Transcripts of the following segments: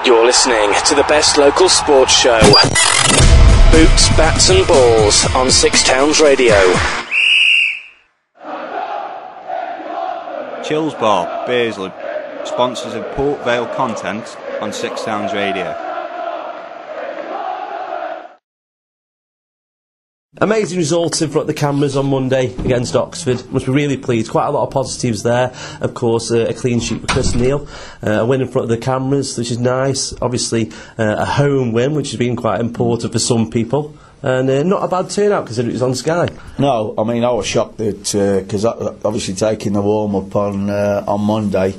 You're listening to the best local sports show. Boots, Bats and Balls on Six Towns Radio. Chills Bar, Bearsley, sponsors of Port Vale content on Six Towns Radio. Amazing result in front of the cameras on Monday against Oxford. Must be really pleased. Quite a lot of positives there. Of course, a clean sheet for Chris Neal. A win in front of the cameras, which is nice. Obviously, a home win, which has been quite important for some people. And not a bad turnout considering it was on Sky. No, I mean, I was shocked that, because obviously taking the warm-up on Monday,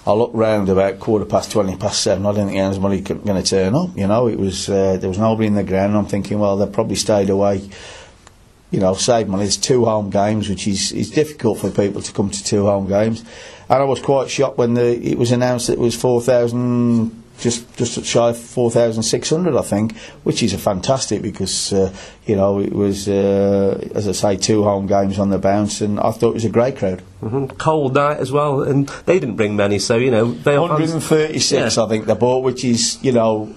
I looked round about 7:15. I didn't think anybody was going to turn up. You know, it was there was nobody in the ground. I'm thinking, well, they probably stayed away. You know, save money. There's 2 home games, which is difficult for people to come to 2 home games. And I was quite shocked when it was announced that it was 4,000, just shy of 4,600, I think, which is a fantastic because you know, it was as I say, 2 home games on the bounce, and I thought it was a great crowd. Cold night as well, and they didn't bring many, so you know, 136, I think they bought, which is, you know,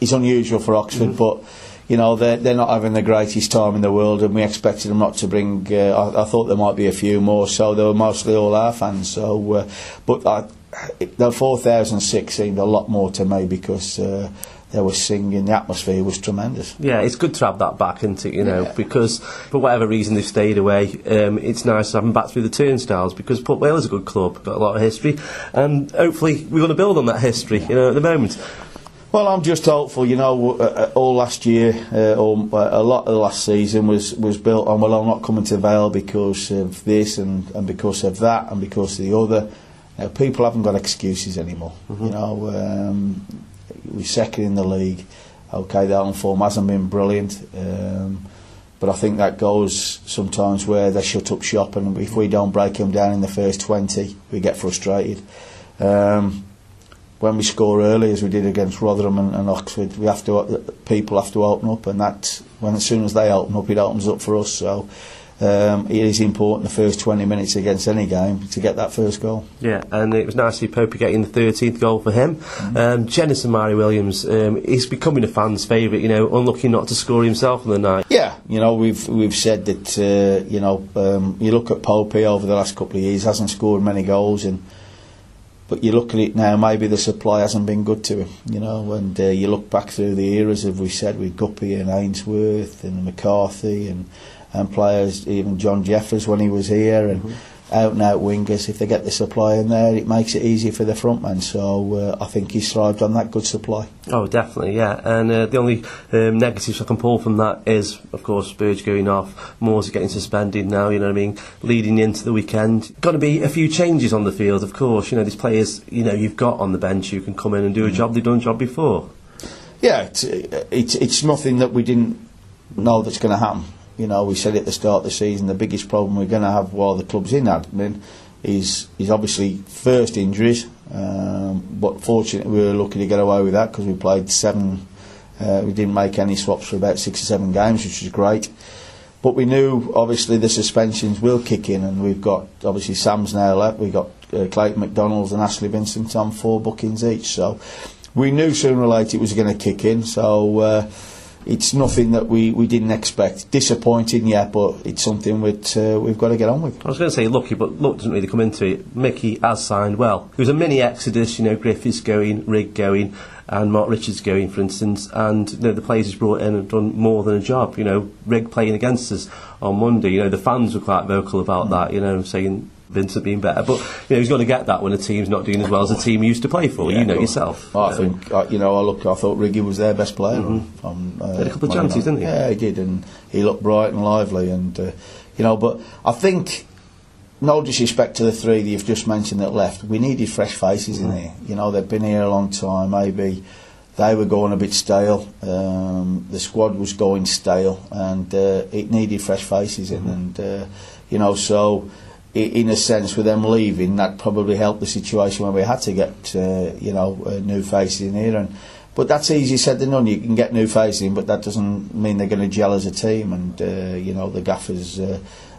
is unusual for Oxford, but. You know, they're not having the greatest time in the world, and we expected them not to bring. I thought there might be a few more, so they were mostly all our fans. So, but the 4,006 seemed a lot more to me because they were singing. The atmosphere was tremendous. Yeah, it's good to have that back, isn't it? You know, because for whatever reason they've stayed away. It's nice to have them back through the turnstiles because Port Vale is a good club, got a lot of history, and hopefully we're going to build on that history. You know, at the moment. Well, I'm just hopeful. You know, all last year, or a lot of last season was built on, well, I'm not coming to Vale because of this and because of that and because of the other. People haven't got excuses anymore. You know, we're second in the league. Okay, the home form hasn't been brilliant, but I think that goes sometimes where they shut up shop, and if we don't break them down in the first 20, we get frustrated. When we score early, as we did against Rotherham and Oxford, people have to open up, and that as soon as they open up, it opens up for us. So it is important the first 20 minutes against any game to get that first goal. Yeah, and it was nice to see Popey getting the 13th goal for him. Jennison Mari Williams, he's becoming a fan's favourite. You know, unlucky not to score himself on the night. Yeah, you know, we've said that. You know, you look at Popey over the last couple of years, hasn't scored many goals, but you look at it now, maybe the supply hasn't been good to him, you know, and you look back through the eras, as we said, with Guppy and Ainsworth and McCarthy and players, even John Jeffers when he was here, and out-and-out wingers. If they get the supply in there, it makes it easy for the front man, so I think he's thrived on that good supply. Oh, definitely, yeah, and the only negatives I can pull from that is, of course, Burge going off, Moores getting suspended now, you know what I mean, leading into the weekend. Got to be a few changes on the field, of course, you know, these players, you know, you've got on the bench who can come in and do a job, they've done a job before. Yeah, it's nothing that we didn't know that's going to happen. You know, we said at the start of the season the biggest problem we're going to have while the club's in admin is obviously first injuries, but fortunately we were lucky to get away with that because we played 7, we didn't make any swaps for about 6 or 7 games, which was great. But we knew obviously the suspensions will kick in, and we've got obviously Sam's now left, we've got Clayton McDonald and Ashley Vincent on 4 bookings each, so we knew sooner or later it was going to kick in, so it's nothing that we didn't expect. Disappointing, yeah, but it's something we've got to get on with. I was going to say lucky, but luck doesn't really come into it. Mickey has signed well. It was a mini exodus, you know, Griffiths going, Rigg going, and Mark Richards going, for instance, and you know, the players he's brought in have done more than a job. You know, Rigg playing against us on Monday, you know, the fans were quite vocal about that, you know, saying Vincent being better, but you know, he's going to get that when a team's not doing as well as the team he used to play for. You know yourself. I think I thought Riggy was their best player. He had a couple of chances, didn't he? Yeah, he did, and he looked bright and lively, and you know. But I think, no disrespect to the 3 that you've just mentioned that left, we needed fresh faces in here. You know, they've been here a long time. Maybe they were going a bit stale. The squad was going stale, and it needed fresh faces in, and you know, so. In a sense, with them leaving, that probably helped the situation when we had to get you know, new faces in here. But that's easier said than done. You can get new faces in, but that doesn't mean they're going to gel as a team. And you know, the gaffer's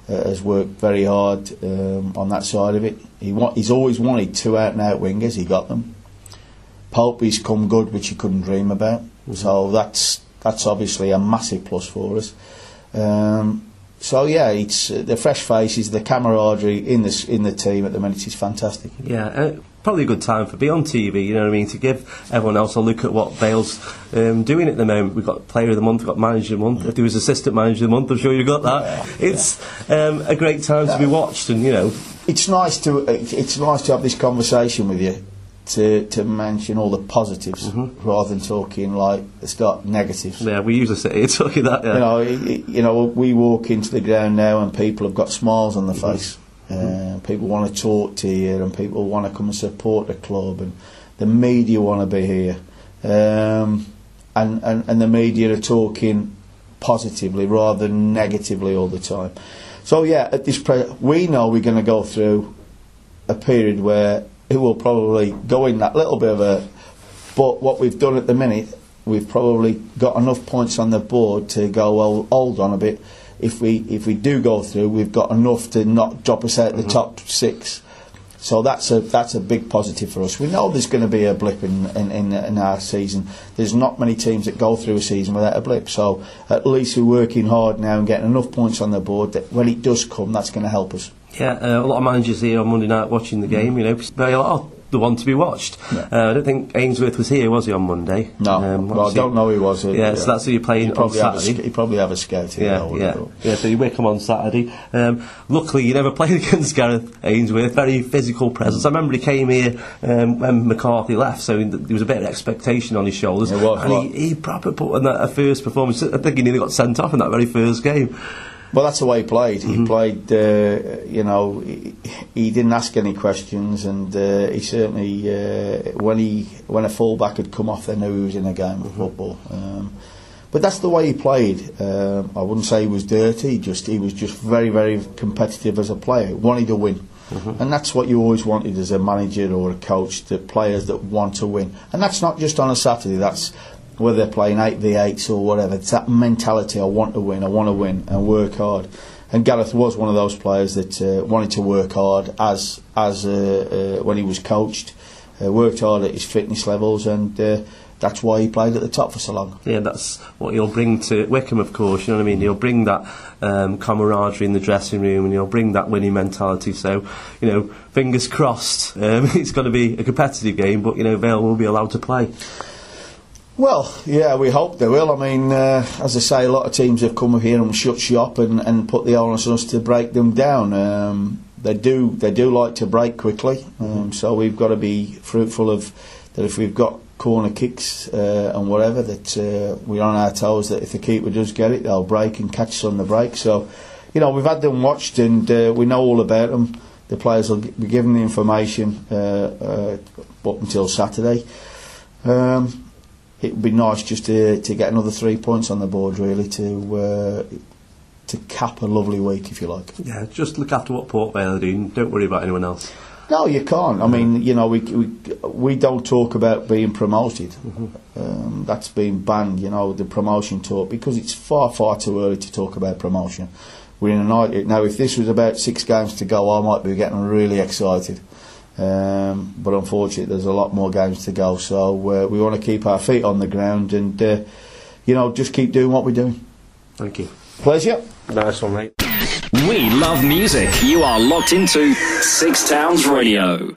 has worked very hard on that side of it. He's always wanted 2 out-and-out wingers. He got them. Popey's come good, which you couldn't dream about. So that's obviously a massive plus for us. So yeah, it's the fresh faces, the camaraderie in the team at the minute is fantastic. Yeah, probably a good time for be on TV. You know what I mean? To give everyone else a look at what Vale's doing at the moment. We've got Player of the Month, we've got Manager of the Month. If there was Assistant Manager of the Month, I'm sure you got that. Yeah. It's a great time to be watched, and you know, it's nice to have this conversation with you. To mention all the positives rather than talking like start negatives. Yeah, we usually say it's talking that. Yeah. You know, we walk into the ground now and people have got smiles on their face. People want to talk to you, and people want to come and support the club, and the media want to be here, and the media are talking positively rather than negatively all the time. So yeah, at this we know we're going to go through a period where it will probably go in that little bit of a... But what we've done at the minute, we've probably got enough points on the board to go, well, hold on a bit. If we do go through, we've got enough to not drop us out the top 6. So that's a big positive for us. We know there's going to be a blip in our season. There's not many teams that go through a season without a blip. So at least we're working hard now and getting enough points on the board that when it does come, that's going to help us. Yeah, a lot of managers here on Monday night watching the game, you know, they are the one to be watched. Yeah. I don't think Ainsworth was here, was he, on Monday? No, well, I don't know he was. So that's who you're playing on Saturday. He probably have a scout here. Yeah, so you Wycombe on Saturday. Luckily, you never played against Gareth Ainsworth, very physical presence. I remember he came here when McCarthy left, so there was a bit of expectation on his shoulders. He proper put in that first performance. I think he nearly got sent off in that very first game. Well, that's the way he played. He played, you know, he didn't ask any questions, and he certainly, when a fullback had come off, they knew he was in a game of football. But that's the way he played. I wouldn't say he was dirty. He was just very, very competitive as a player. Wanted to win, and that's what you always wanted as a manager or a coach. The players that want to win, and that's not just on a Saturday. That's whether they're playing 8v8s or whatever. It's that mentality, I want to win and work hard. And Gareth was one of those players that wanted to work hard as when he was coached, worked hard at his fitness levels, and that's why he played at the top for so long. Yeah, that's what he'll bring to Wycombe, of course, you know what I mean? He'll bring that camaraderie in the dressing room, and he'll bring that winning mentality. So, you know, fingers crossed. It's going to be a competitive game, but, you know, Vale will be allowed to play. Well, yeah, we hope they will. I mean, as I say, a lot of teams have come here and shut shop and put the onus on us to break them down. They do like to break quickly, so we've got to be fruitful of that. If we've got corner kicks and whatever, that we're on our toes, that if the keeper does get it, they'll break and catch us on the break. So, you know, we've had them watched, and we know all about them. The players will be given the information up until Saturday. It would be nice just to get another 3 points on the board, really, to cap a lovely week, if you like. Yeah, just look after what Port Vale are doing. Don't worry about anyone else. No, you can't. I mean, you know, we don't talk about being promoted. That's been banned, you know, the promotion talk, because it's far, far too early to talk about promotion. We're in a night now. If this was about 6 games to go, I might be getting really excited. But unfortunately there's a lot more games to go, so we want to keep our feet on the ground and you know, just keep doing what we're doing. Thank you. Pleasure. Nice one, mate. We love music. You are locked into Six Towns Radio.